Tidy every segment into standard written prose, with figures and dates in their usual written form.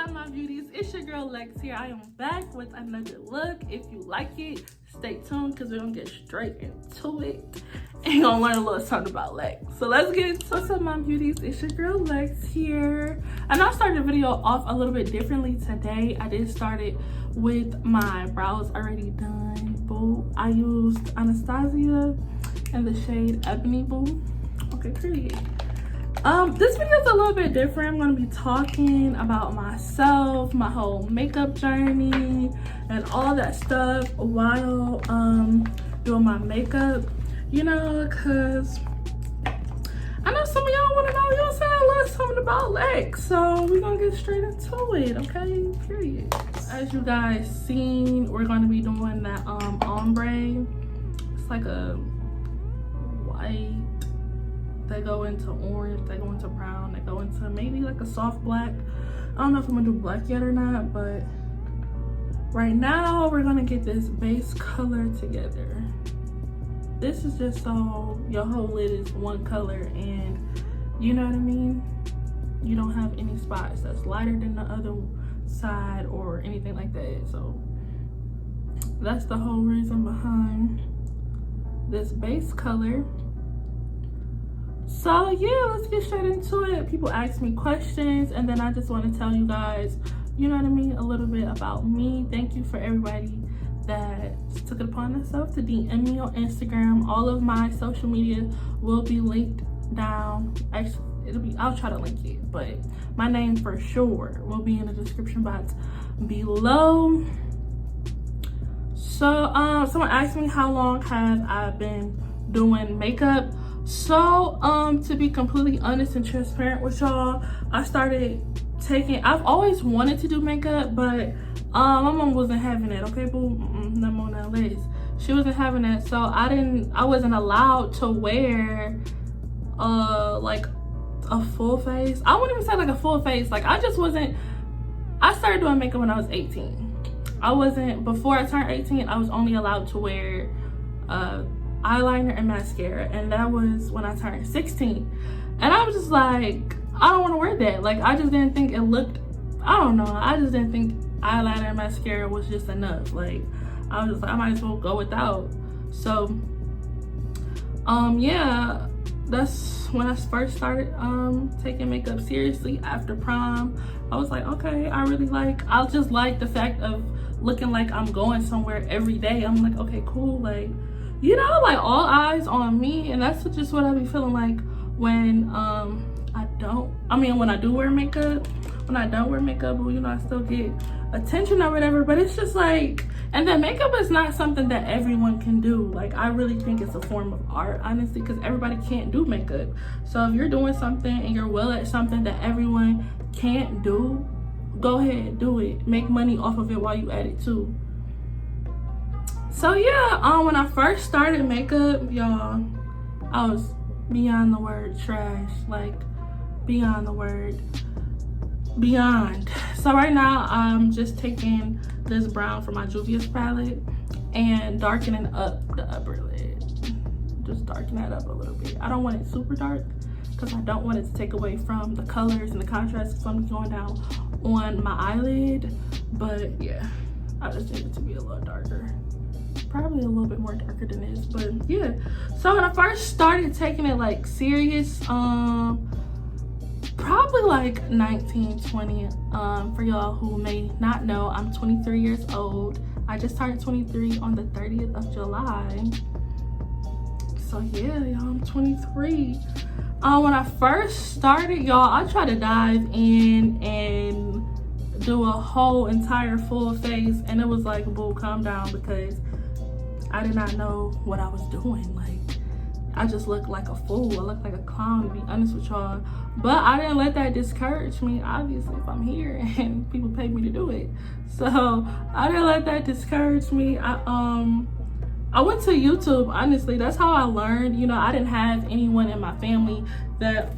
up, my beauties? It's your girl Lex here. I am back with another look. If you like it, stay tuned because we're gonna get straight into it and you're gonna learn a little something about Lex. So let's get into it. What's up, my beauties? It's your girl Lex here. And I started the video off a little bit differently today. I did start it with my brows already done. Boo. I used Anastasia and the shade Ebony, boo. Okay, period. This video is a little bit different. I'm going to be talking about myself, my whole makeup journey, and all that stuff while doing my makeup, you know, because I know some of y'all want to know, you know what I'm saying, a little something about Lex. So we're going to get straight into it, okay? Period. As you guys seen, we're going to be doing that ombre. It's like a white. They go into orange, they go into brown, they go into maybe like a soft black. I don't know if I'm gonna do black yet or not, but right now we're gonna get this base color together. This is just so your whole lid is one color and you know what I mean? You don't have any spots that's lighter than the other side or anything like that. So that's the whole reason behind this base color. So yeah, let's get straight into it. People ask me questions and then I just want to tell you guys, you know what I mean, a little bit about me. Thank you for everybody that took it upon themselves to DM me on Instagram. All of my social media will be linked down. Actually, I'll try to link it, but my name for sure will be in the description box below. So someone asked me how long have I been doing makeup. So to be completely honest and transparent with y'all, I started taking, I've always wanted to do makeup, but my mom wasn't having it, okay, boo? No more, no less. She wasn't having it, so I wasn't allowed to wear like a full face. I wouldn't even say like a full face, like I started doing makeup when I was 18. Before I turned 18, I was only allowed to wear eyeliner and mascara, and that was when I turned 16. And I was just like, I don't want to wear that. Like, I just didn't think it looked, I don't know, I just didn't think eyeliner and mascara was just enough. Like, I was just like, I might as well go without. So yeah, that's when I first started taking makeup seriously after prom. I was like, okay, I just like the fact of looking like I'm going somewhere every day. I'm like, okay, cool, like, you know, like all eyes on me. And that's just what I be feeling like when when I do wear makeup. When I don't wear makeup, you know, I still get attention or whatever, but it's just like, and then makeup is not something that everyone can do. Like, I really think it's a form of art, honestly, because everybody can't do makeup. So if you're doing something and you're well at something that everyone can't do, go ahead, do it. Make money off of it while you at it too. So yeah, when I first started makeup, y'all, I was beyond the word trash, like beyond the word beyond. So right now I'm just taking this brown from my Juvia's palette and darkening up the upper lid. Just darken that up a little bit. I don't want it super dark because I don't want it to take away from the colors and the contrast, so I'm just going down on my eyelid. But yeah, I just need it to be a little darker. Probably a little bit more darker than this, but yeah. So when I first started taking it like serious, probably like 19, 20. For y'all who may not know, I'm 23 years old. I just turned 23 on the 30th of July. So yeah, y'all, I'm 23. When I first started, y'all, I tried to dive in and do a whole entire full face, and it was like, boo, calm down, because I did not know what I was doing. Like, I just looked like a fool. I looked like a clown, to be honest with y'all. But I didn't let that discourage me, obviously, if I'm here and people pay me to do it. So I didn't let that discourage me. I went to YouTube, honestly. That's how I learned. You know, I didn't have anyone in my family that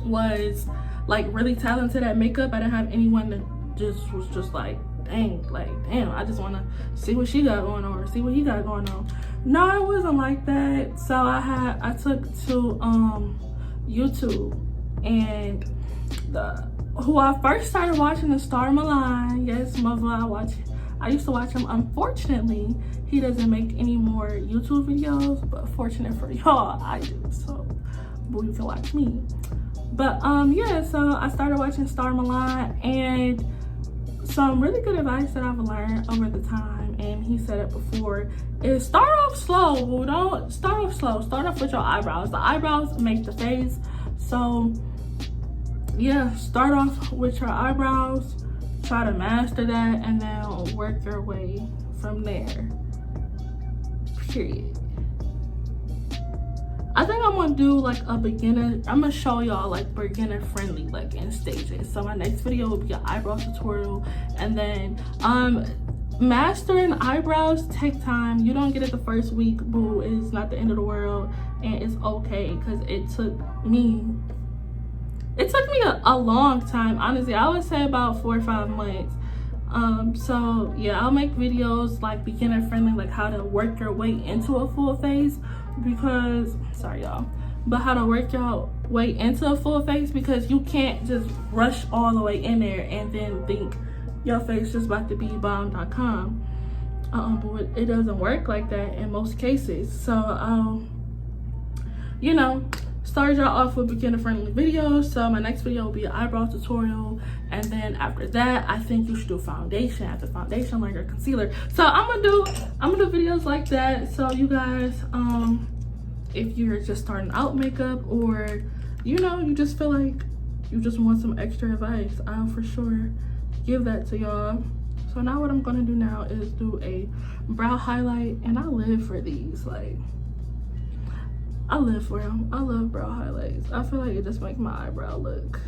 was like really talented at makeup. I didn't have anyone that was just like, damn, I just want to see what she got going on or see what he got going on. No, it wasn't like that. So I took to YouTube, and who I first started watching is Star Milan. Yes, mother, I used to watch him. Unfortunately, he doesn't make any more YouTube videos, but fortunate for y'all, I do. So, boo, you can watch me. But yeah, so I started watching Star Milan, and some really good advice that I've learned over the time, and he said it before, is start off slow, boo. Don't start off slow. Start off with your eyebrows. The eyebrows make the face. So yeah, start off with your eyebrows, try to master that, and then work your way from there, period. I think I'm gonna do like a beginner, I'm gonna show y'all like beginner friendly, like in stages. So my next video will be an eyebrow tutorial, and then mastering eyebrows take time. You don't get it the first week, boo. It's not the end of the world, and it's okay, because it took me a long time, honestly. I would say about 4 or 5 months. So yeah, I'll make videos like beginner friendly, like how to work your way into a full face, because sorry y'all, but how to work your way into a full face, because you can't just rush all the way in there and then think your face is about to be bomb.com. But it doesn't work like that in most cases. So you know, start y'all off with beginner friendly videos. So my next video will be an eyebrow tutorial, and then after that I think you should do foundation. After foundation, learn your concealer. So I'm gonna do videos like that. So you guys, if you're just starting out makeup, or you know, you just feel like you just want some extra advice, I'll for sure give that to y'all. So now what I'm gonna do now is do a brow highlight, and I live for these. Like, I live for them. I love brow highlights. I feel like it just makes my eyebrow look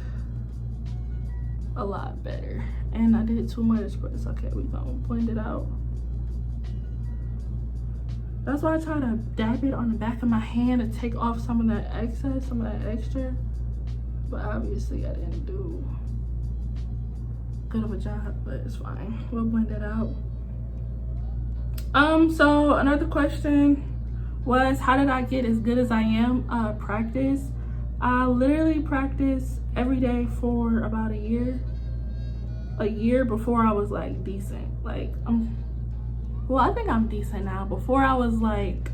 a lot better. And I did too much, but it's okay. We gonna blend it out. That's why I try to dab it on the back of my hand to take off some of that excess, some of that extra. But obviously I didn't do good of a job, but it's fine. We'll blend it out. So another question was, how did I get as good as I am? Practice. I literally practiced every day for about a year before I was like decent. Like, well, I think I'm decent now. Before I was like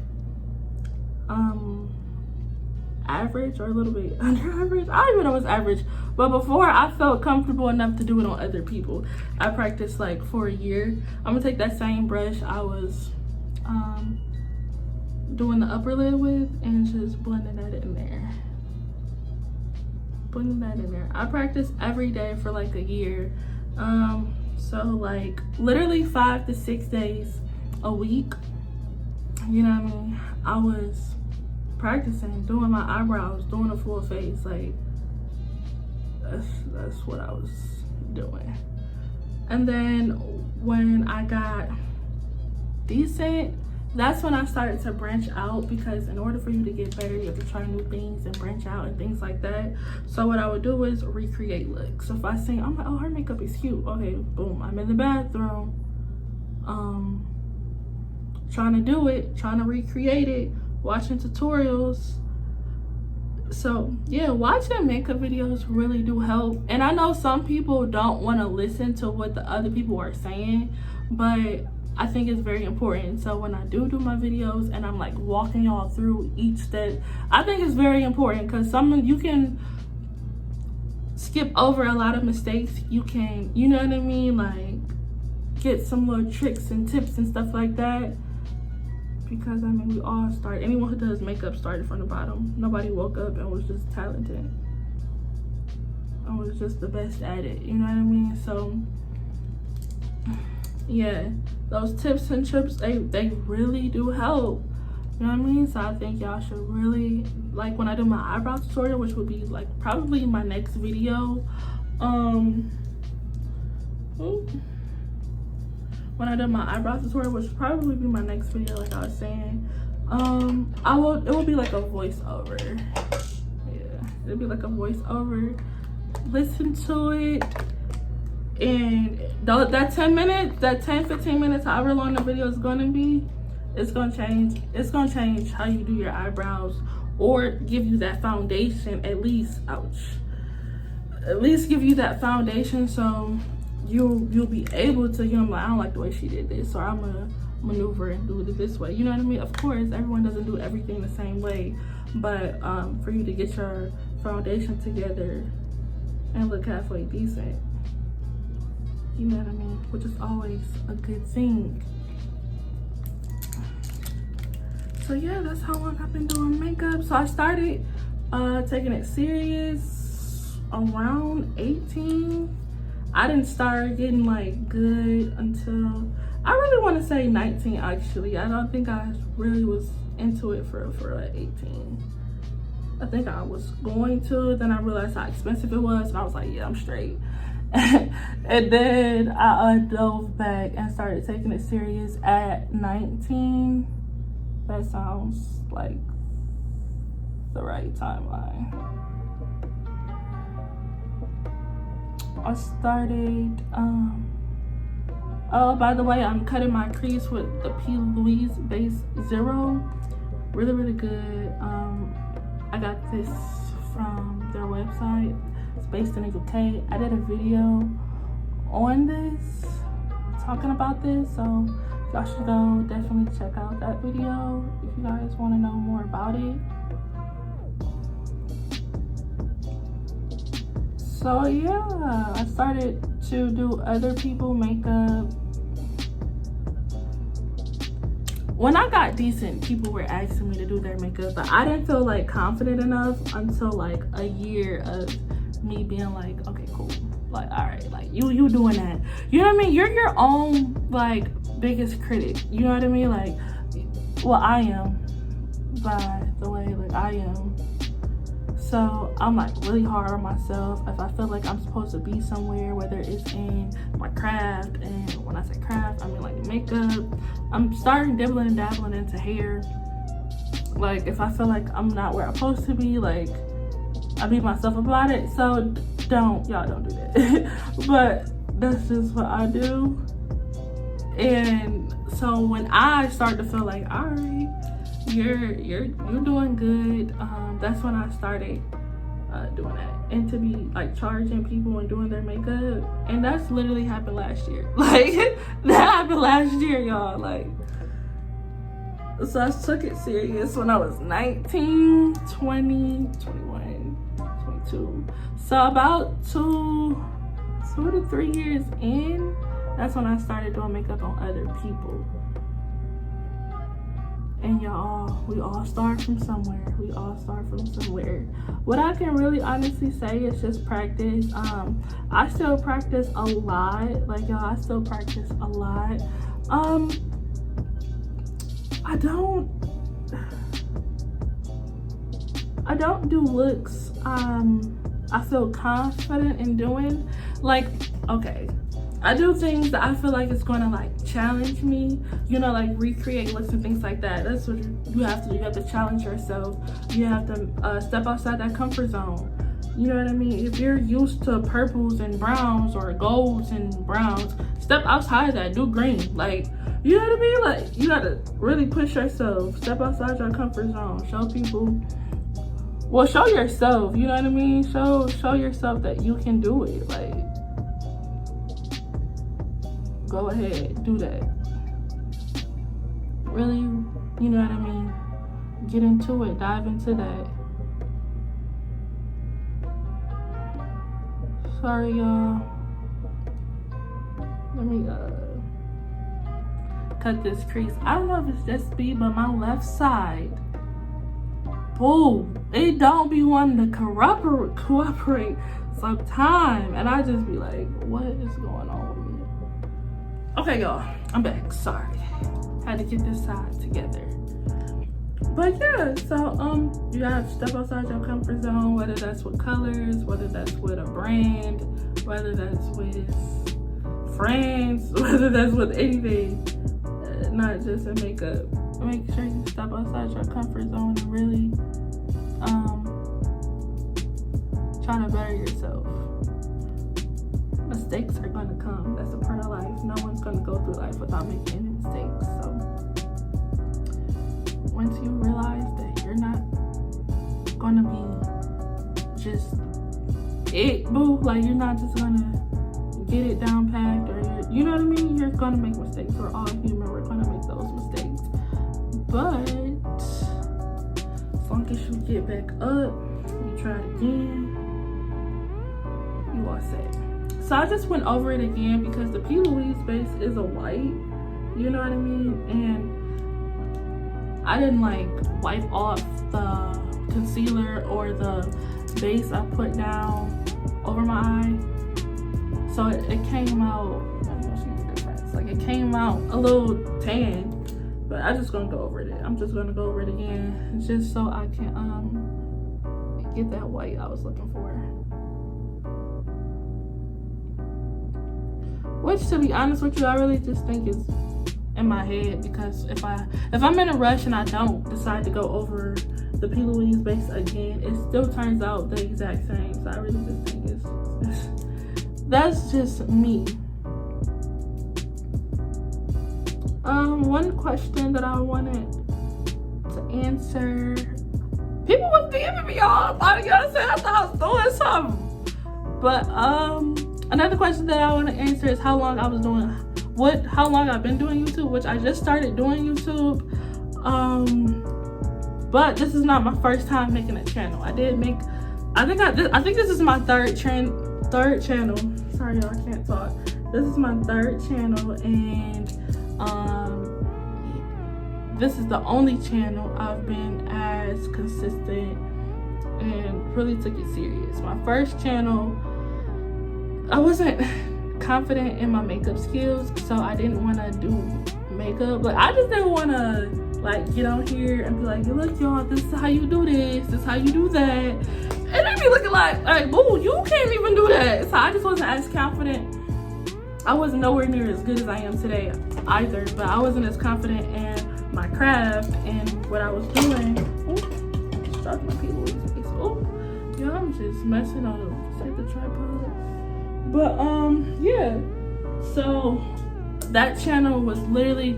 average, or a little bit under average. I don't even know what's average, but before I felt comfortable enough to do it on other people, I practiced like for a year. I'm gonna take that same brush I was doing the upper lid with, and just blending that in there. I practiced every day for like a year. So like literally 5 to 6 days a week, you know what I mean? I was practicing, doing my eyebrows, doing a full face. Like, that's what I was doing. And then when I got decent, that's when I started to branch out, because in order for you to get better, you have to try new things and branch out and things like that. So what I would do is recreate looks. So if I see, I'm like, oh, her makeup is cute. Okay, boom, I'm in the bathroom, trying to do it, trying to recreate it, watching tutorials. So yeah, watching makeup videos really do help. And I know some people don't want to listen to what the other people are saying, but I think it's very important. So when I do my videos and I'm like walking y'all through each step, I think it's very important, because you can skip over a lot of mistakes. You can, you know what I mean, like get some little tricks and tips and stuff like that. Because I mean, we all start, anyone who does makeup started from the bottom. Nobody woke up and was just talented. I was just the best at it, you know what I mean? So yeah, those tips and tricks, they really do help, you know what I mean? So I think y'all should really, like when I do my eyebrow tutorial, which will be like probably my next video, when I do my eyebrow tutorial, which will probably be my next video, like I was saying, it will be like a voiceover. Yeah, it'll be like a voiceover. Listen to it, and that 10 minutes, that 10-15 minutes, however long the video is gonna be, it's gonna change how you do your eyebrows, or give you that foundation at least. Ouch. at least give you that foundation so you'll be able to, you know, like, I don't like the way she did this, so I'm gonna maneuver and do it this way. You know what I mean? Of course, everyone doesn't do everything the same way, but for you to get your foundation together and look halfway decent, you know what I mean? Which is always a good thing. So yeah, that's how long I've been doing makeup. So I started taking it serious around 18. I didn't start getting like good until, I really want to say 19 actually. I don't think I really was into it for like 18. I think I was going to, then I realized how expensive it was, and I was like, yeah, I'm straight. And then I dove back and started taking it serious at 19. That sounds like the right timeline. I started, oh, by the way, I'm cutting my crease with the P. Louise Base Zero. Really, really good. I got this from their website. It's based in the UK. I did a video on this, talking about this, so y'all should go definitely check out that video if you guys want to know more about it. So yeah, I started to do other people's makeup. When I got decent, people were asking me to do their makeup, but I didn't feel like confident enough until like a year of me being like, okay, cool. Like, all right, like you doing that. You know what I mean? You're your own like biggest critic. You know what I mean? Like, well, I am, by the way, like I am. So I'm like really hard on myself. If I feel like I'm supposed to be somewhere, whether it's in my craft, and when I say craft, I mean like makeup. I'm starting dibbling and dabbling into hair. Like if I feel like I'm not where I'm supposed to be, like I beat myself about it. So y'all don't do that. But that's just what I do. And so when I start to feel like, all right, you're doing good, that's when I started doing that, and to be like charging people and doing their makeup. And that's literally happened last year. Like that happened last year, y'all. Like, so I took it serious when I was 19, 20, 21, 22. So about 2 to 3 years in, that's when I started doing makeup on other people. And y'all, we all start from somewhere. We all start from somewhere. What I can really honestly say is just practice. I still practice a lot. Like y'all, I still practice a lot. I don't do looks I feel confident in doing. Like, okay, I do things that I feel like it's gonna like challenge me, you know, like recreate looks and things like that. That's what you have to do. You have to challenge yourself. You have to step outside that comfort zone. You know what I mean? If you're used to purples and browns or golds and browns, step outside that, do green. Like, you know what I mean? Like, you gotta really push yourself. Step outside your comfort zone. Show people, well, show yourself, you know what I mean? Show yourself that you can do it. Like, go ahead, do that. Really, you know what I mean? Get into it, dive into that. Sorry, y'all. Let me cut this crease. I don't know if it's just me, but my left side, boom, it don't be wanting to cooperate sometime, and I just be like, what is going on with me? Okay, y'all, I'm back. Sorry, had to get this side together. But yeah, so you have to step outside your comfort zone, whether that's with colors, whether that's with a brand, whether that's with friends, whether that's with anything, not just in makeup. Make sure you step outside your comfort zone and really try to better yourself. Mistakes are gonna come. That's a part of life. No one's gonna go through life without making any mistakes. So once you realize that you're not gonna be just it, boo. Like, you're not just gonna get it down packed, or you know what I mean? You're gonna make mistakes. We're all human. We're gonna make those mistakes. But as long as you get back up, you try it again, you all set. So I just went over it again because the P. Louise base is a white, you know what I mean? And I didn't like wipe off the concealer or the base I put down over my eye. So it came out, I don't know if you see the difference. Like, it came out a little tan, but I'm just gonna go over it. I'm just gonna go over it again just so I can get that white I was looking for. Which, to be honest with you, I really just think is in my head, because if I'm in a rush and I don't decide to go over the P. Louise base again, it still turns out the exact same. So I really just think it's that's just me. One question that I wanted to answer. People was DMing me, y'all. I thought I was doing something. But another question that I want to answer is how long I've been doing YouTube, which I just started doing YouTube. But this is not my first time making a channel. I think this is my third channel. Sorry, y'all, I can't talk. This is my third channel, and this is the only channel I've been as consistent and really took it serious. My first channel, I wasn't confident in my makeup skills, so I didn't want to do makeup. But I just didn't want to like get on here and be like, look, y'all, this is how you do this is how you do that. And they be looking like, boo, you can't even do that. So I just wasn't as confident. I wasn't nowhere near as good as I am today either, but I wasn't as confident in my craft and what I was doing. Ooh, struck my people with this. Oh, yeah, I'm just messing up. Set the tripod. But yeah. So that channel was literally,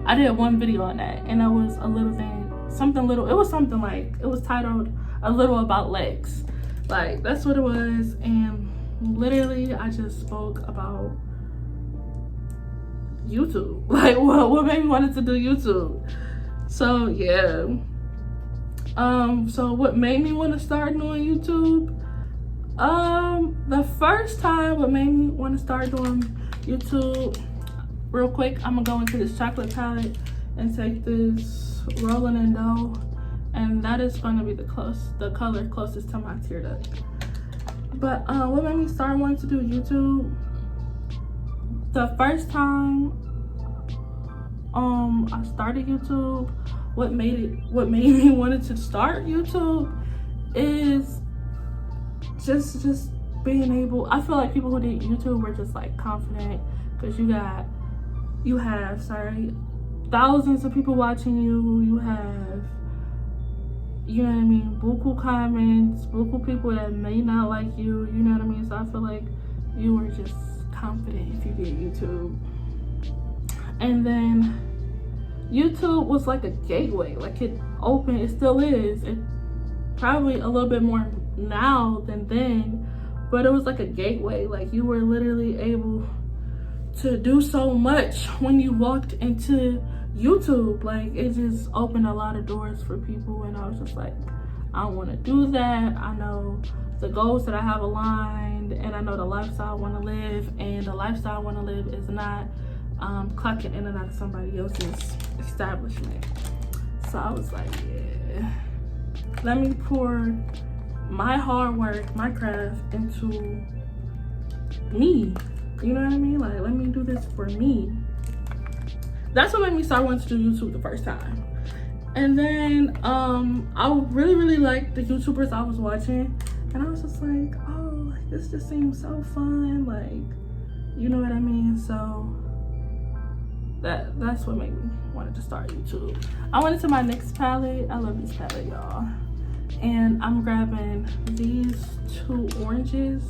I did one video on that, and that was a little thing, it was something like, it was titled A Little About Legs. Like, that's what it was. And literally I just spoke about YouTube, like what made me wanted to do YouTube. So yeah, so what made me want to start doing YouTube, the first time what made me want to start doing YouTube, real quick, I'm gonna go into this chocolate palette and take this Rolling in Dough, and that is going to be the color closest to my tear duct. But what made me start wanting to do YouTube, the first time I started YouTube, what made me wanted to start YouTube is just being able, I feel like people who did YouTube were just like confident, because you have thousands of people watching you, you have, you know what I mean, buku comments, buku people that may not like you, you know what I mean? So I feel like you were just confident if you did YouTube. And then YouTube was like a gateway, like it opened, it still is, it probably a little bit more now than then, but it was like a gateway. Like, you were literally able to do so much when you walked into YouTube. Like, it just opened a lot of doors for people, and I was just like, I want to do that. I know the goals that I have aligned, and I know the lifestyle I want to live, and the lifestyle I want to live is not clocking in and out of somebody else's establishment. So I was like, yeah, let me pour my hard work, my craft into me. You know what I mean? Like, let me do this for me. That's what made me start wanting to do YouTube the first time. And then I really liked the YouTubers I was watching, and I was just like, oh, this just seems so fun, like, you know what I mean? So that's what made me wanted to start YouTube. I went into my next palette. I love this palette, y'all, and I'm grabbing these two oranges,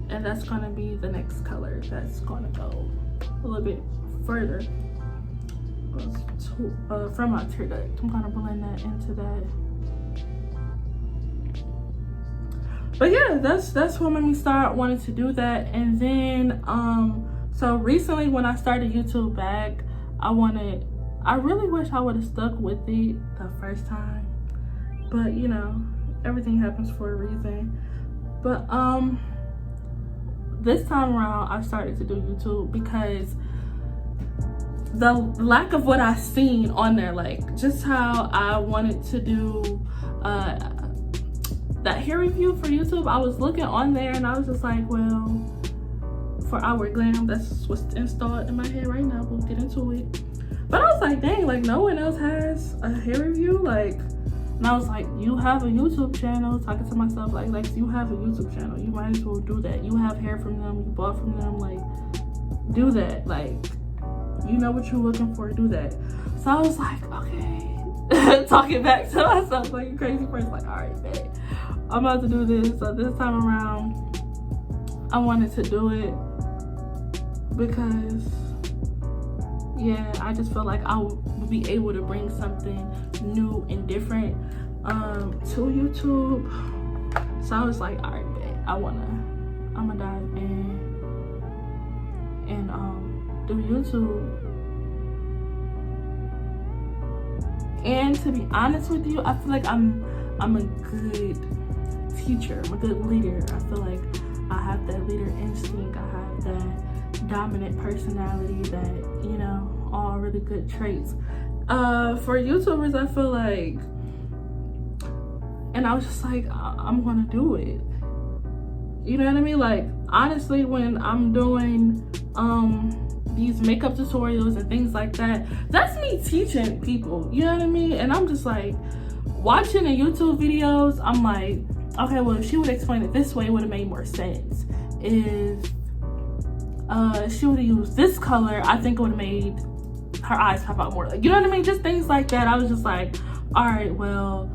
and that's gonna be the next color that's gonna go a little bit further from my tear duct. I'm gonna blend that into that. But yeah, that's what made me start wanting to do that. And then so recently when I started YouTube back, I really wish I would have stuck with it the first time, but you know, everything happens for a reason. But this time around I started to do YouTube because the lack of what I seen on there, like just how I wanted to do that hair review for YouTube, I was looking on there and I was just like, well, for Our Glam, that's what's installed in my hair right now, we'll get into it. But I was like, dang, like no one else has a hair review, like, and I was like, you have a YouTube channel, talking to myself, like you have a YouTube channel, you might as well do that. You have hair from them, you bought from them, like do that, like you know what you're looking for, do that. So I was like, okay, talking back to myself like a crazy person, like, all right, babe, I'm about to do this. So this time around I wanted to do it because yeah, I just felt like I would be able to bring something new and different to YouTube. So I was like, all right, babe, I'm gonna dive in and do YouTube. And to be honest with you, I feel like I'm a good teacher, I'm a good leader. I feel like I have that leader instinct, I have that dominant personality, that, you know, all really good traits. For YouTubers, I feel like, and I was just like, I'm gonna do it. You know what I mean? Like, honestly, when I'm doing these makeup tutorials and things like that, that's me teaching people, you know what I mean? And I'm just like, watching the YouTube videos, I'm like, okay, well, if she would explain it this way, it would have made more sense. If she would have used this color, I think it would have made her eyes pop out more. Like, you know what I mean? Just things like that. I was just like, all right, well,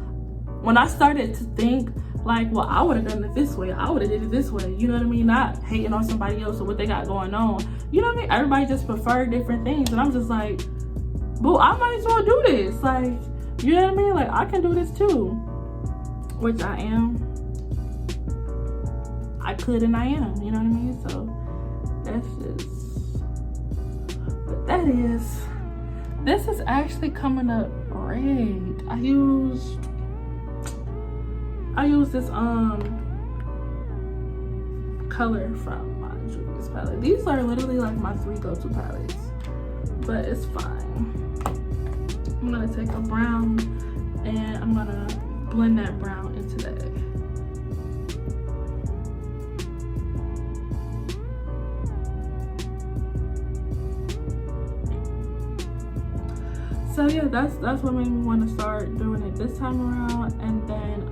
when I started to think like, well, I would have done it this way, I would have did it this way, you know what I mean? Not hating on somebody else or what they got going on, you know what I mean? Everybody just prefer different things, and I'm just like, boo, I might as well do this. Like, you know what I mean? Like, I can do this too, which I am. I could and I am, you know what I mean? So that's just what that is. This is actually coming up red. I used this color from my Juvia's palette. These are literally like my 3 go-to palettes, but it's fine. I'm gonna take a brown and I'm gonna blend that brown into that. So yeah, that's what made me want to start doing it this time around. And then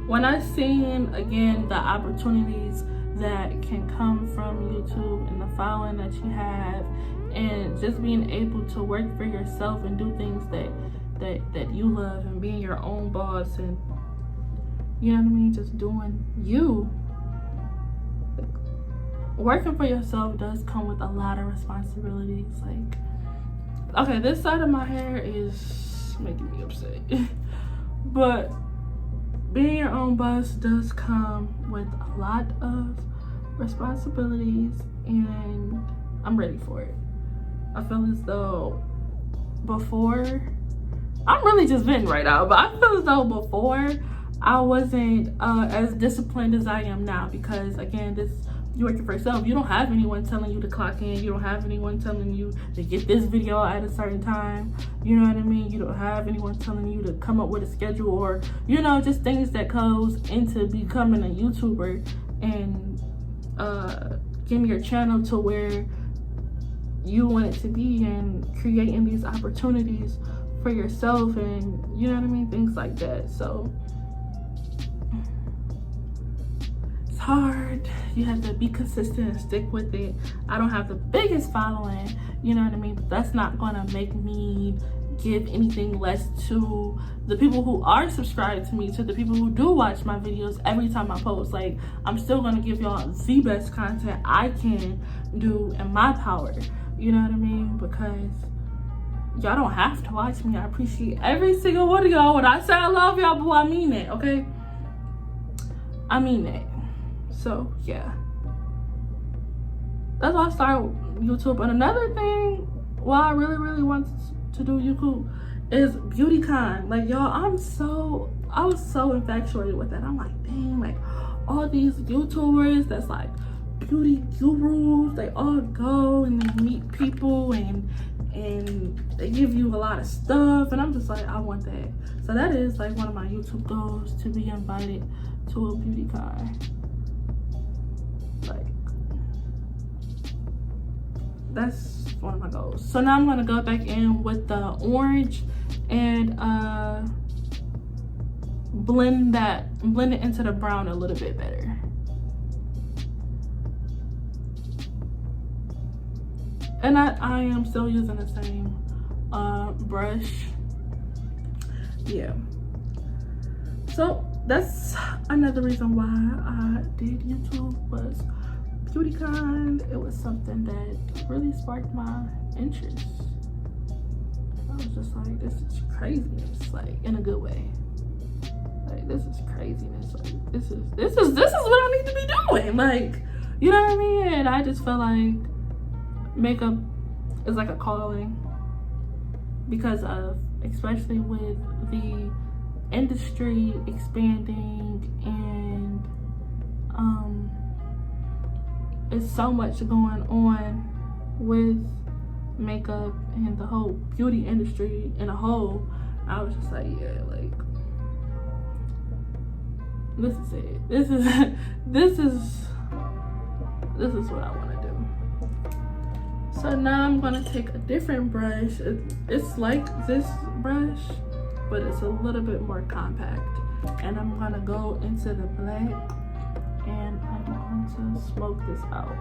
when I seen again the opportunities that can come from YouTube and the following that you have, and just being able to work for yourself and do things that you love, and being your own boss, and you know what I mean, just doing you. Working for yourself does come with a lot of responsibilities. Like, okay, this side of my hair is making me upset. But being your own boss does come with a lot of responsibilities, and I'm ready for it. I feel as though before, I'm really just venting right now, but I feel as though before I wasn't as disciplined as I am now, because again, you're working for yourself. You don't have anyone telling you to clock in. You don't have anyone telling you to get this video at a certain time. You know what I mean? You don't have anyone telling you to come up with a schedule, or, you know, just things that goes into becoming a YouTuber and getting your channel to where you want it to be, and creating these opportunities for yourself, and you know what I mean? Things like that. So hard. You have to be consistent and stick with it. I don't have the biggest following, you know what I mean, but that's not gonna make me give anything less to the people who are subscribed to me, to the people who do watch my videos every time I post. Like, I'm still gonna give y'all the best content I can do in my power, you know what I mean, because y'all don't have to watch me. I appreciate every single one of y'all. When I say I love y'all, boo, I mean it, okay? I mean that. So yeah, that's why I started YouTube. And another thing why I really want to do YouTube is BeautyCon. Like, y'all, I was so infatuated with that. I'm like, dang, like all these YouTubers that's like beauty gurus, they all go and they meet people and they give you a lot of stuff, and I'm just like, I want that. So that is like one of my YouTube goals, to be invited to a BeautyCon. Like, that's one of my goals. So now I'm gonna go back in with the orange and blend it into the brown a little bit better. And I am still using the same brush. Yeah. So that's another reason why I did YouTube, was BeautyCon. It was something that really sparked my interest. I was just like, this is craziness, like in a good way. Like, this is craziness. Like, this is what I need to be doing. Like, you know what I mean? And I just feel like makeup is like a calling, because of, especially with the industry expanding, and it's so much going on with makeup and the whole beauty industry in a whole. I was just like, yeah, like, this is it. This is what I want to do. So now I'm gonna take a different brush. It's like this brush, but it's a little bit more compact. And I'm gonna go into the black, and I'm going to smoke this out.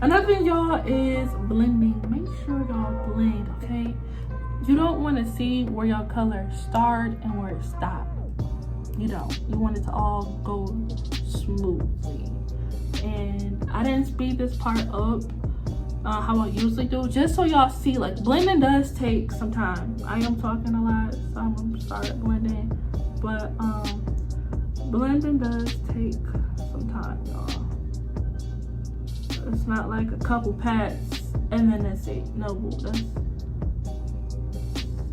Another thing, y'all, is blending. Make sure y'all blend, okay? You don't want to see where your color start and where it stopped. You don't. You want it to all go smoothly. And I didn't speed this part up how I usually do, just so y'all see, like, blending does take some time. I am talking a lot, so I'm gonna start blending, but blending does take some time, y'all. It's not like a couple pats and then that's it. No, that's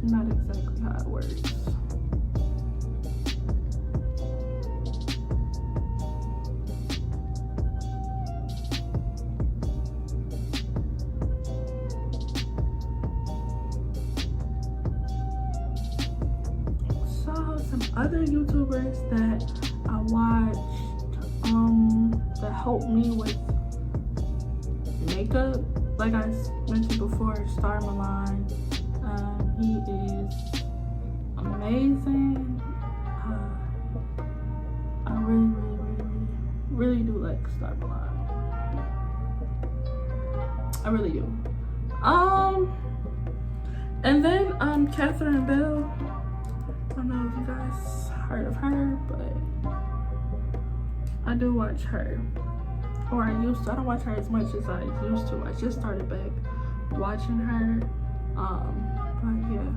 not exactly how it works. Some other YouTubers that I watched that helped me with makeup, like I mentioned before, Star Milan. He is amazing. I really do like Star Milan. I really do. And then Catherine Bell. I don't know if you guys heard of her, but I do watch her, or I used to. I don't watch her as much as I used to. I just started back watching her, but yeah,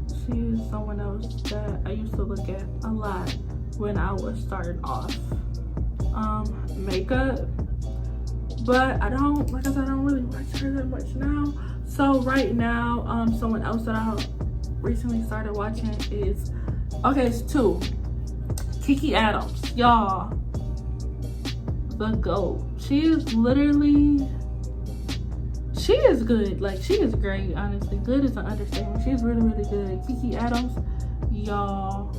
she is someone else that I used to look at a lot when I was starting off makeup, but I don't, like I said, I don't really watch her that much now. So right now, someone else that I recently started watching is, okay, it's two. Kiki Adams, y'all, the GOAT. She is literally, she is good. Like, she is great, honestly. Good is an understatement. She's really good. Kiki Adams, y'all,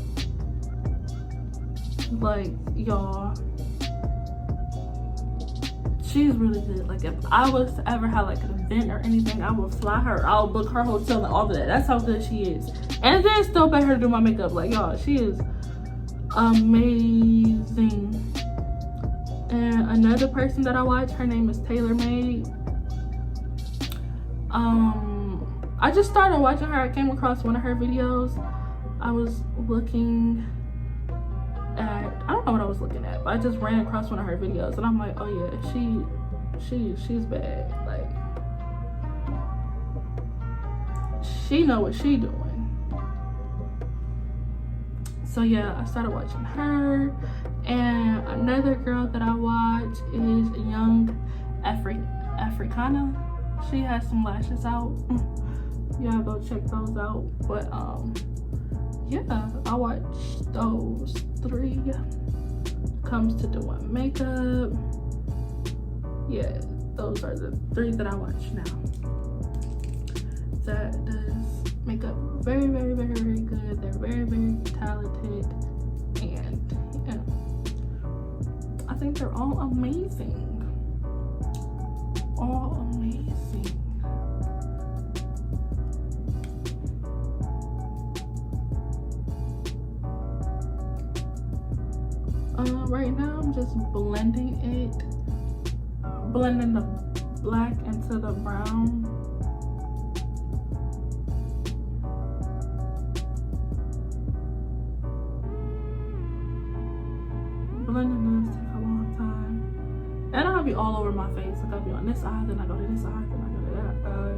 like, y'all, she's really good. Like, if I was to ever have like an event or anything, I would fly her. I'll book her hotel and all of that. That's how good she is. And then still pay her to do my makeup. Like, y'all, she is amazing. And another person that I watch, her name is Taylor Made. I just started watching her. I came across one of her videos. I was looking at, I don't know what I was looking at, but I just ran across one of her videos and I'm like, oh yeah, she's bad. Like, she know what she doing. So yeah, I started watching her. And another girl that I watch is Young Africana. She has some lashes out. Y'all go check those out. But yeah, I watch those 3. Comes to doing makeup, yeah, those are the 3 that I watch now. That does makeup very, very, very, very good. They're very, very talented, and yeah, I think they're all amazing. All amazing. Right now I'm just blending the black into the brown. Blending does take a long time, and I'll be all over my face. Like I'll be on this eye, then I go to this eye, then I go to that eye.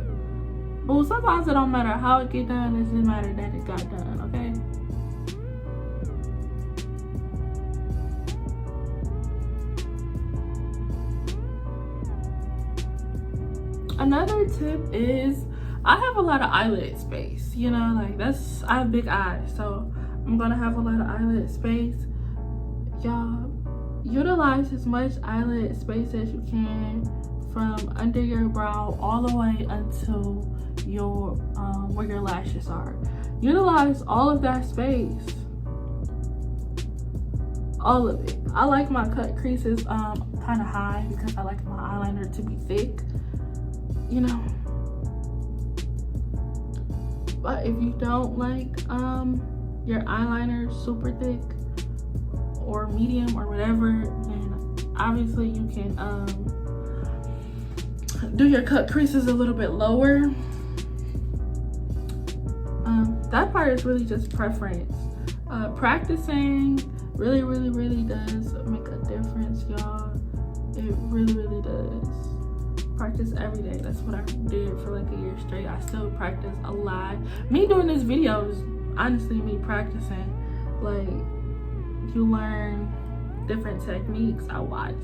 But sometimes it don't matter how it get done, it just matter that it got done. Okay. Another tip is I have a lot of eyelid space, you know, like I have big eyes, so I'm gonna have a lot of eyelid space. Y'all utilize as much eyelid space as you can from under your brow all the way until your where your lashes are. Utilize all of that space, all of it. I like my cut creases kind of high because I like my eyeliner to be thick, you know. But if you don't like your eyeliner super thick or medium or whatever, then obviously you can do your cut creases a little bit lower. That part is really just preference. Practicing really does make a difference, y'all. It really does. Practice every day. That's what I did for like a year straight. I still practice a lot. Me doing this video is honestly me practicing. Like, you learn different techniques. I watch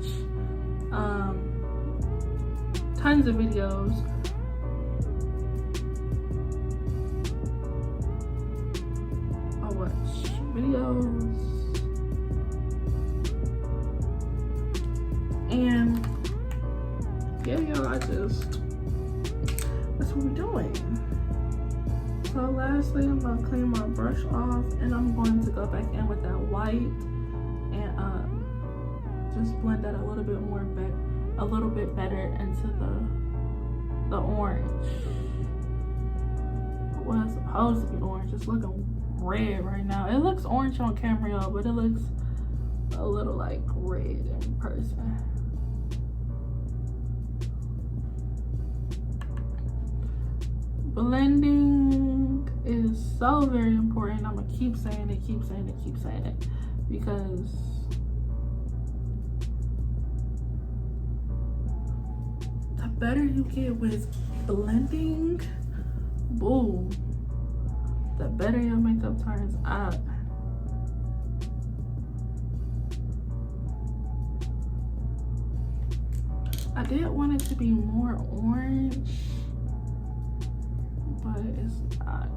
tons of videos. I watch videos, and yeah, y'all, that's what we're doing. So lastly, I'm gonna clean my brush off, and I'm going to go back in with that white and just blend that a little bit better into the orange. Well, it's supposed to be orange. It's looking red right now. It looks orange on camera, y'all, but it looks a little like red in person. Blending is so very important. I'm gonna keep saying it, because the better you get with blending, boom, the better your makeup turns out. I did want it to be more orange, but it's not.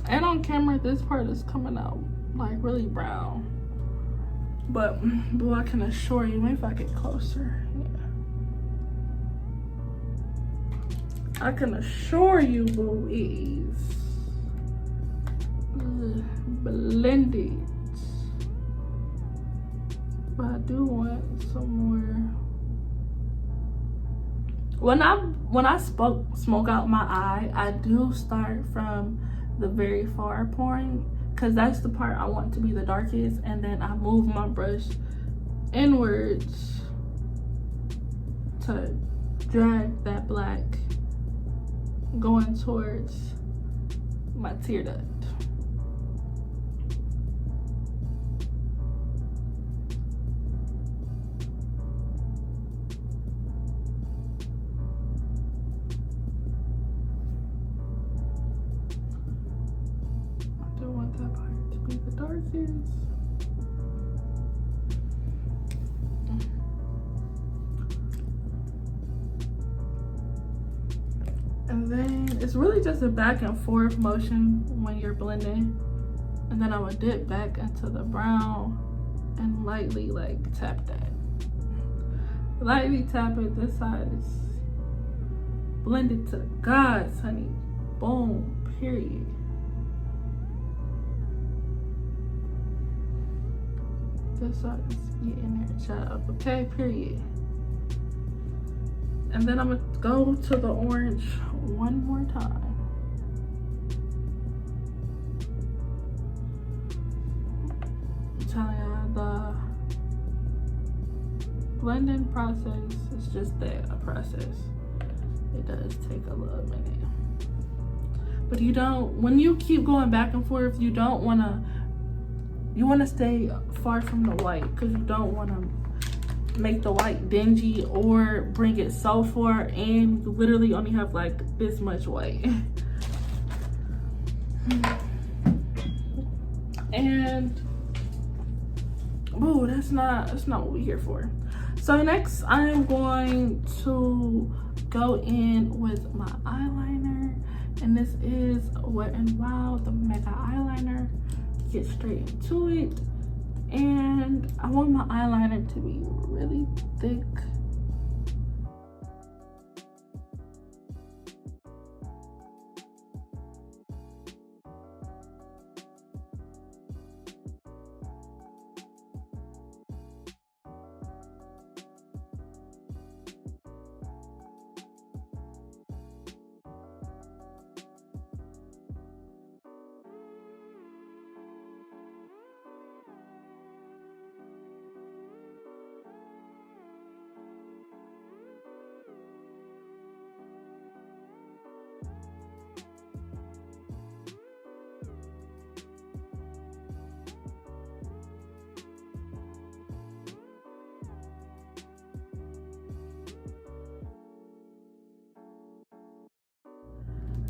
And on camera, this part is coming out like really brown. But I can assure you, maybe if I get closer, yeah. I can assure you, boys, blend it. But I do want some more. When I smoke out my eye, I do start from the very far point, because that's the part I want to be the darkest, and then I move my brush inwards to drag that black going towards my tear duct. darkest. And then it's really just a back and forth motion when you're blending. And then I would dip back into the brown and lightly like tap that. Lightly tap it. This side is blended to the gods, honey. Boom, period. This side is getting there, child. Okay, period. And then I'm gonna go to the orange one more time. I'm telling y'all, the blending process is just that, a process. It does take a little minute. But you don't, when you keep going back and forth, you don't wanna, you wanna stay far from the white because you don't wanna make the white dingy or bring it so far and you literally only have like this much white. And oh, that's not what we're here for. So next I'm going to go in with my eyeliner, and this is Wet n Wild, the Mega Eyeliner. Get straight into it. And I want my eyeliner to be really thick.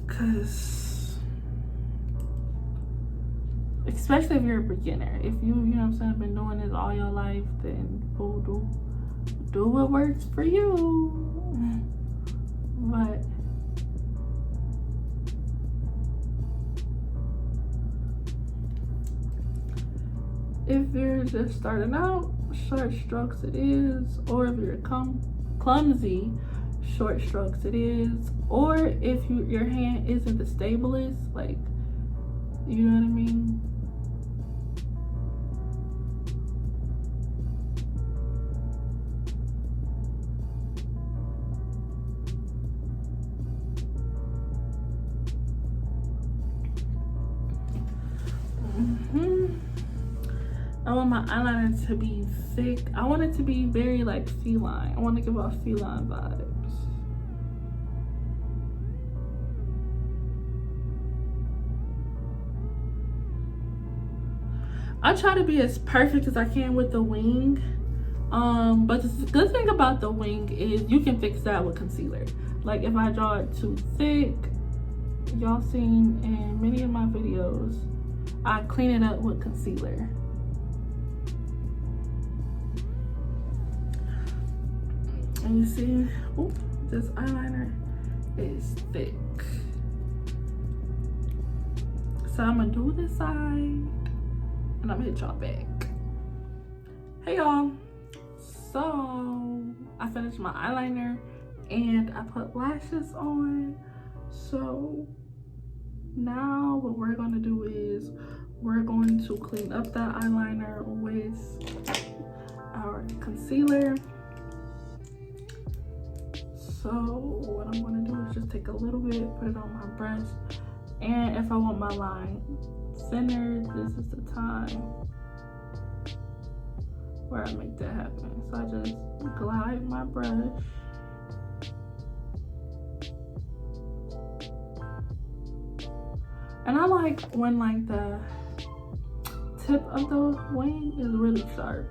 Cause especially if you're a beginner, if you know what I'm saying, been doing this all your life, then do what works for you. But if you're just starting out, short strokes it is, or if you're clumsy, short strokes it is, or if your hand isn't the stablest, like, you know what I mean? I want my eyeliner to be thick. I want it to be very like feline. I want to give off feline vibes. I try to be as perfect as I can with the wing. But the good thing about the wing is you can fix that with concealer. Like if I draw it too thick, y'all seen in many of my videos, I clean it up with concealer. And you see, oh, this eyeliner is thick. So I'm gonna do this side and I'm gonna hit y'all back. Hey y'all, so I finished my eyeliner and I put lashes on. So now what we're gonna do is we're going to clean up that eyeliner with our concealer. So what I'm gonna do is just take a little bit, put it on my brush, and if I want my line centered, this is the time where I make that happen. So I just glide my brush. And I like when like the tip of the wing is really sharp.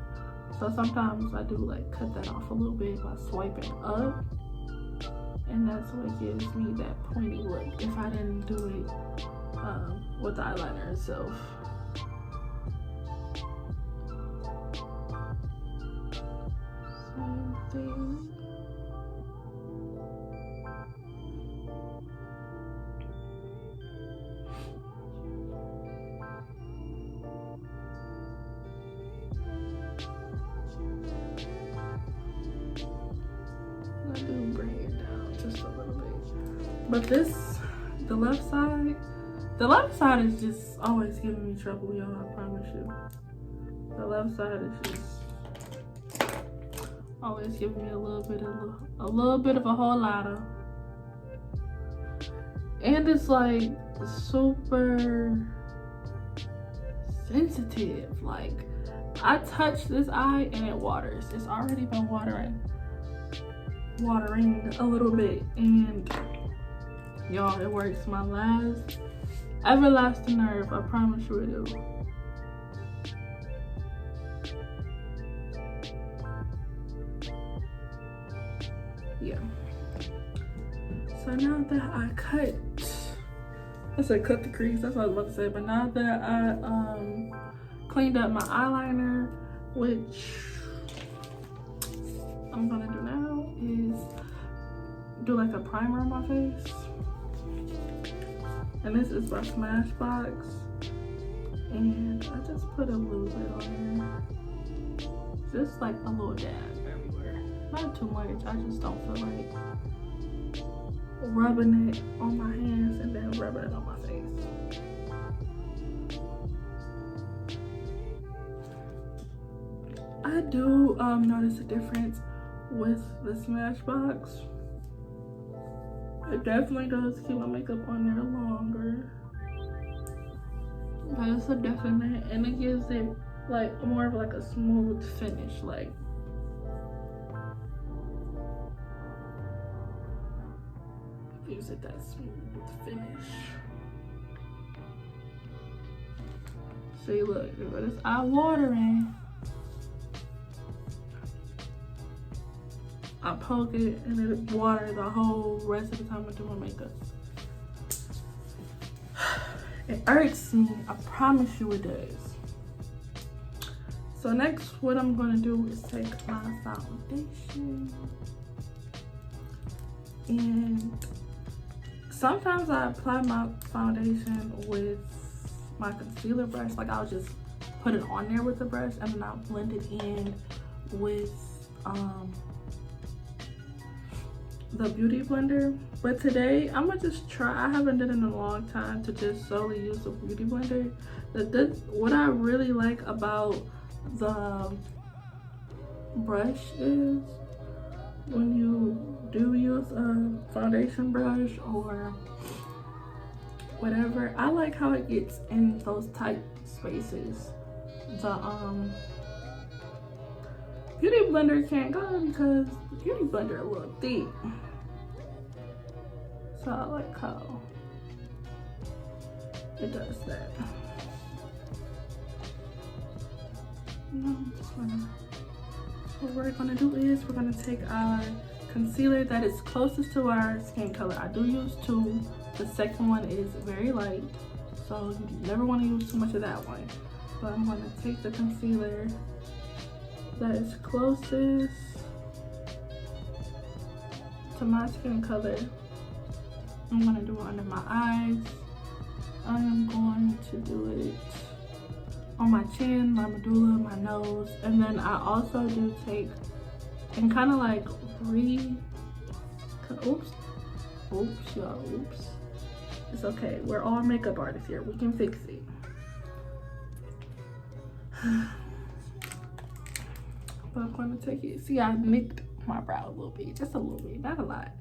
So sometimes I do like cut that off a little bit by swiping up. And that's what gives me that pointy look if I didn't do it with the eyeliner itself. thing. I do bring it down just a little bit. But this, the left side is just always giving me trouble, y'all, I promise you. The left side is just always giving me a little bit of a whole lot of. And it's like super sensitive. Like, I touch this eye and it waters. It's already been watering a little bit, and y'all, it works. My last everlasting nerve, I promise you it do. Yeah. So now that I cut the crease, that's what I was about to say, but now that I cleaned up my eyeliner, which I'm gonna do now is do like a primer on my face. And this is by Smashbox, and I just put a little bit on there, just like a little dab everywhere, not too much. I just don't feel like rubbing it on my hands and then rubbing it on my face. I do notice a difference with the Smashbox. It definitely does keep my makeup on there longer. But it's a definite, and it gives it like more of like a smooth finish. Like, it gives it that smooth finish. See, look, it's eye watering. I poke it and it water the whole rest of the time I do my makeup. It irks me, I promise you it does. So next, what I'm gonna do is take my foundation, and sometimes I apply my foundation with my concealer brush. Like, I'll just put it on there with the brush and then I'll blend it in with the beauty blender. But today I'm gonna just try, I haven't done it in a long time, to just solely use the beauty blender. What I really like about the brush is when you do use a foundation brush or whatever, I like how it gets in those tight spaces. The beauty blender can't go because the beauty blender a little thick. So I like how it does that. What we're gonna do is we're gonna take our concealer that is closest to our skin color. I do use two. The second one is very light, so you never want to use too much of that one. But I'm gonna take the concealer that is closest to my skin color. I'm gonna do it under my eyes. I am going to do it on my chin, my medulla, my nose, and then I also do take and kind of like oops, y'all, oops. It's okay, we're all makeup artists here, we can fix it. But I'm gonna take it. See, I nicked my brow a little bit, just a little bit, not a lot.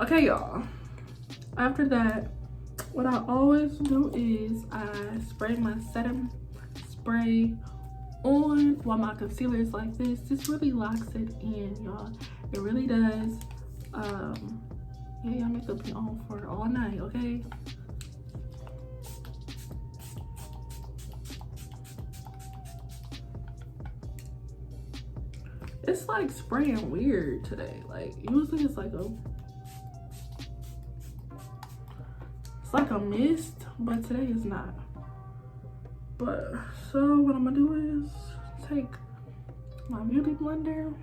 Okay, y'all. After that, what I always do is I spray my setting spray on while my concealer is like this. This really locks it in, y'all. It really does. Yeah, your makeup be on for all night, okay? It's like spraying weird today. Like usually it's like a mist, but today is not. But so what I'm gonna do is take my beauty blender.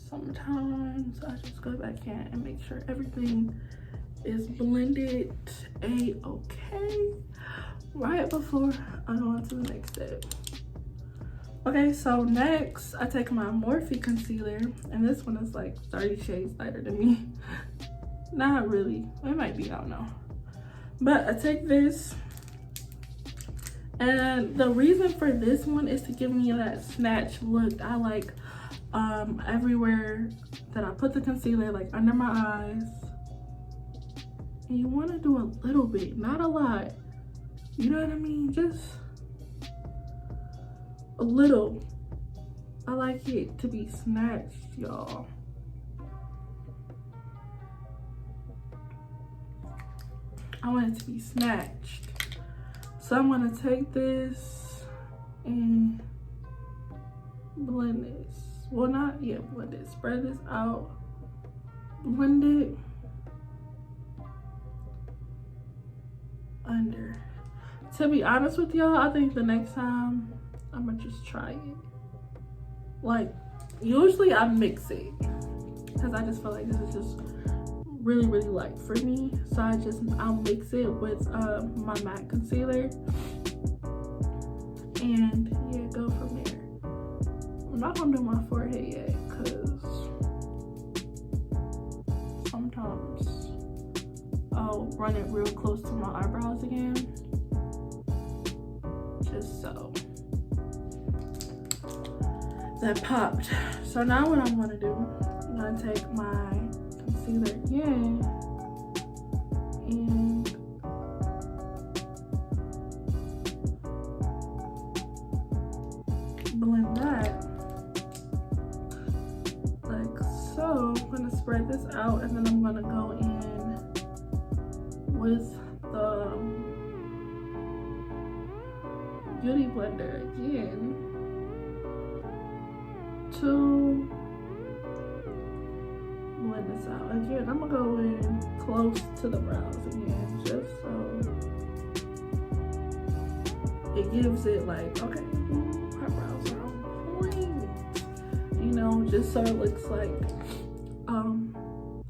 Sometimes I just go back in and make sure everything is blended a-okay right before I go on to the next step. Okay, so next I take my Morphe concealer, and this one is like 30 shades lighter than me. Not really, it might be, I don't know. But I take this, and the reason for this one is to give me that snatch look. I like everywhere that I put the concealer, like under my eyes. And you want to do a little bit, not a lot. You know what I mean? Just a little. I like it to be snatched, y'all. I want it to be snatched. So I'm gonna take this and blend this. Well, not yet blend it. Spread this out. Blend it under. To be honest with y'all, I think the next time I'm gonna just try it. Like, usually I mix it because I just feel like this is just really light for me. So I'll mix it with my matte concealer and yeah, go from there. I'm not gonna do my forehead yet because sometimes I'll run it real close to my eyebrows again, just so that popped. So now what I'm gonna do, I'm gonna take my concealer again and blend that like so. I'm gonna spread this out, and then I'm gonna go in with the beauty blender again to blend this out. Again, I'm gonna go in close to the brows again, just so it gives it like, okay, her brows are on point, you know, just so it looks like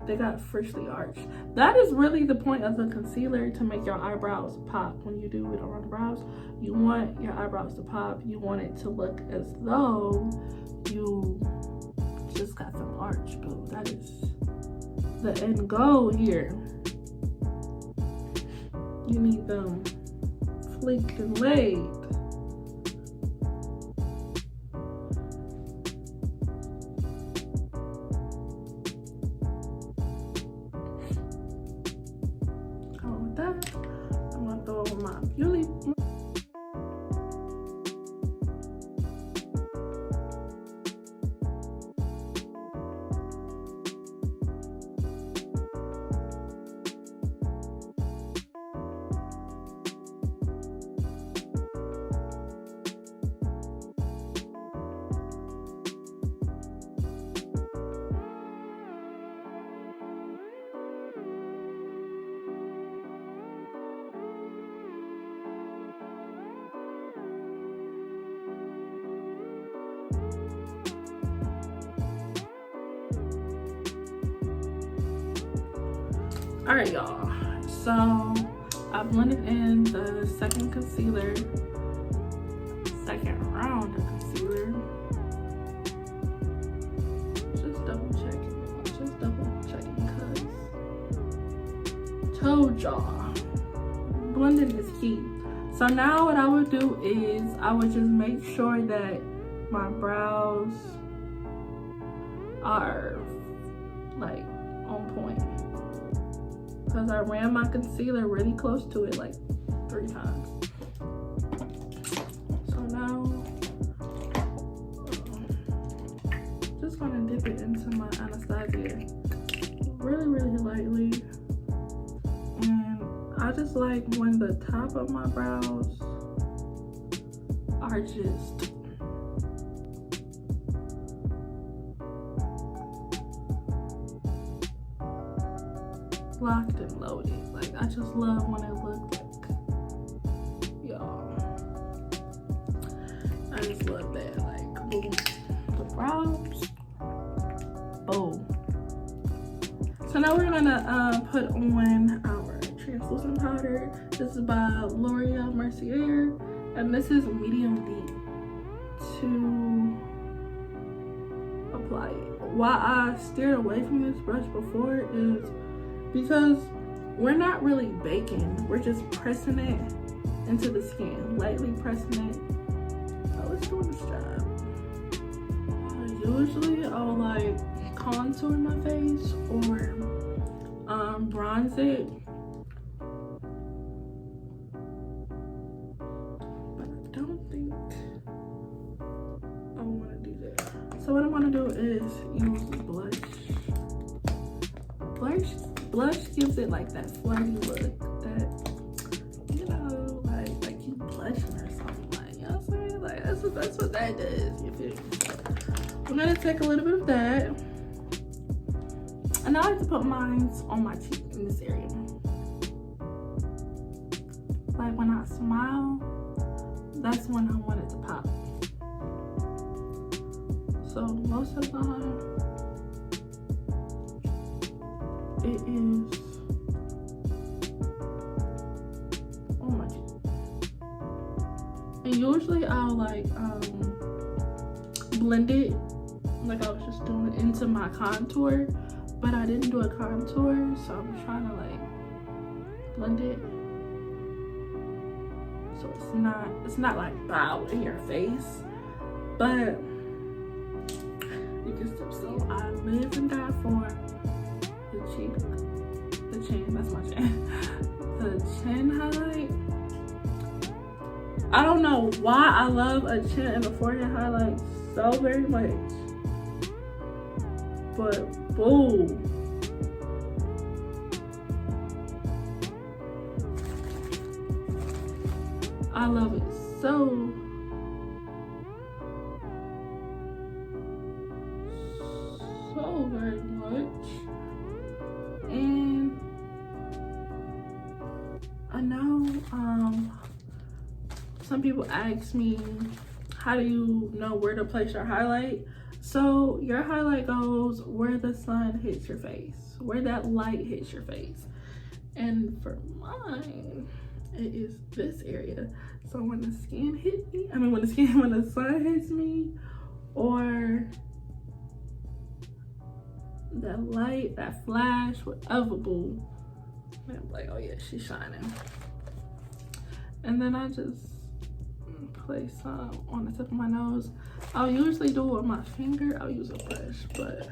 they got freshly arched. That is really the point of the concealer, to make your eyebrows pop. When you do it around the brows, you want your eyebrows to pop. You want it to look as though you just got some arch, boo. That is the end goal here. You need them fleeked and laid. With that, I'm gonna throw over my beauty. All right, y'all. So I blended in the second concealer, second round of concealer. Just double checking, cause told y'all, blending is key. So now what I would do is I would just make sure that my brows are like on point, because I ran my concealer really close to it like 3 times. So now just gonna dip it into my Anastasia really lightly. And I just like when the top of my brows are just locked and loaded. Like, I just love when it looks like, y'all, I just love that. Like, boom, the brows, boom. So now we're gonna put on our translucent powder. This is by L'Oreal Mercier, and this is medium deep to apply it. Why I steered away from this brush before is because we're not really baking, we're just pressing it into the skin, lightly pressing it. Oh, it's doing its job. Usually I'll like contour my face or bronze it, but I don't think I want to do that. So what I want to do is use blush. Blush gives it like that flirty look that, you know, like you blushing or something, like, you know what I'm saying? Like that's what that does, you feel me? I'm gonna take a little bit of that, and I like to put mine on my cheek in this area. Like when I smile, that's when I want it to pop. So most of the time, it is on my cheek. And usually I'll like blend it like I was just doing into my contour, but I didn't do a contour, so I'm trying to like blend it so it's not like bow in your face, but you can still see I live and die for the cheek, the chin, that's my chin, the chin highlight. I don't know why I love a chin and a forehead highlight so very much, but boom. I love it so very much. And I know some people ask me, how do you know where to place your highlight? So your highlight goes where the sun hits your face, where that light hits your face. And for mine, it is this area. So when the skin hit me, when the sun hits me, or that light, that flash, whatever, boo, I'm like, oh yeah, she's shining. And then I just place some on the tip of my nose. I'll usually do it with my finger. I'll use a brush, but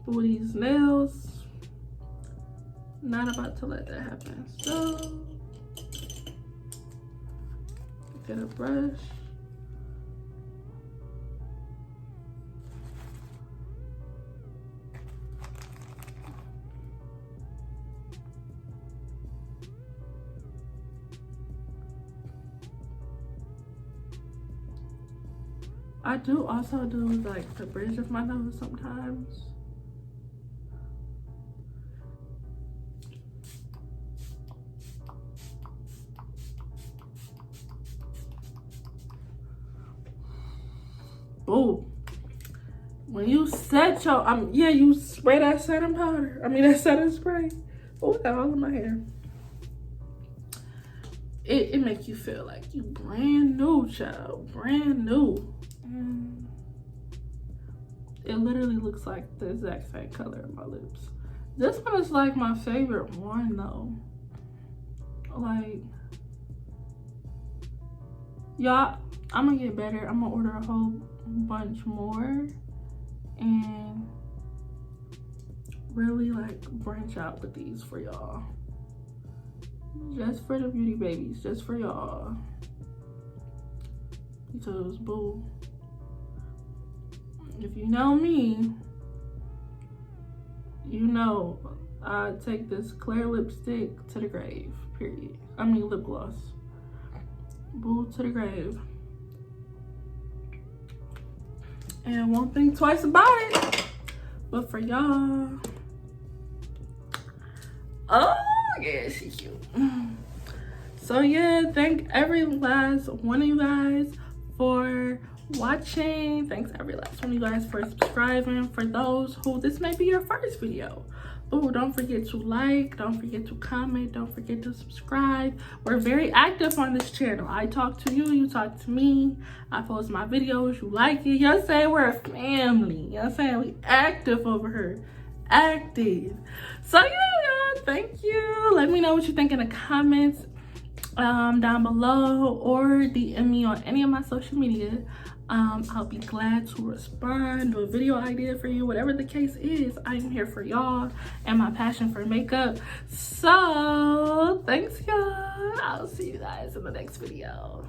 for these nails, not about to let that happen. So get a brush. I do also do like the bridge of my nose sometimes. Oh, when you set your, you spray that setting powder, that setting spray. Oh, I got all in my hair. It makes you feel like you brand new, child. Brand new. It literally looks like the exact same color of my lips. This one is like my favorite one though. Like, y'all, I'm gonna get better. I'm gonna order a whole bunch more and really like branch out with these for y'all. Just for the beauty babies, just for y'all. Because boo, if you know me, you know I take this clear lipstick to the grave, period. I mean lip gloss. Boo, to the grave. And won't think twice about it. But for y'all, oh yeah, she's cute. So yeah, thank every last one of you guys for watching. Thanks every last one of you guys for subscribing. For those who this may be your first video, oh, don't forget to like, don't forget to comment, don't forget to subscribe. We're very active on this channel. I talk to you, you talk to me. I post my videos, you like it. You know what I'm saying? We're a family. You know what I'm saying? We active over here. Active. So yeah, y'all, thank you. Let me know what you think in the comments down below, or DM me on any of my social media. I'll be glad to respond, do a video idea for you, whatever the case is. I'm here for y'all and my passion for makeup. So thanks y'all. I'll see you guys in the next video.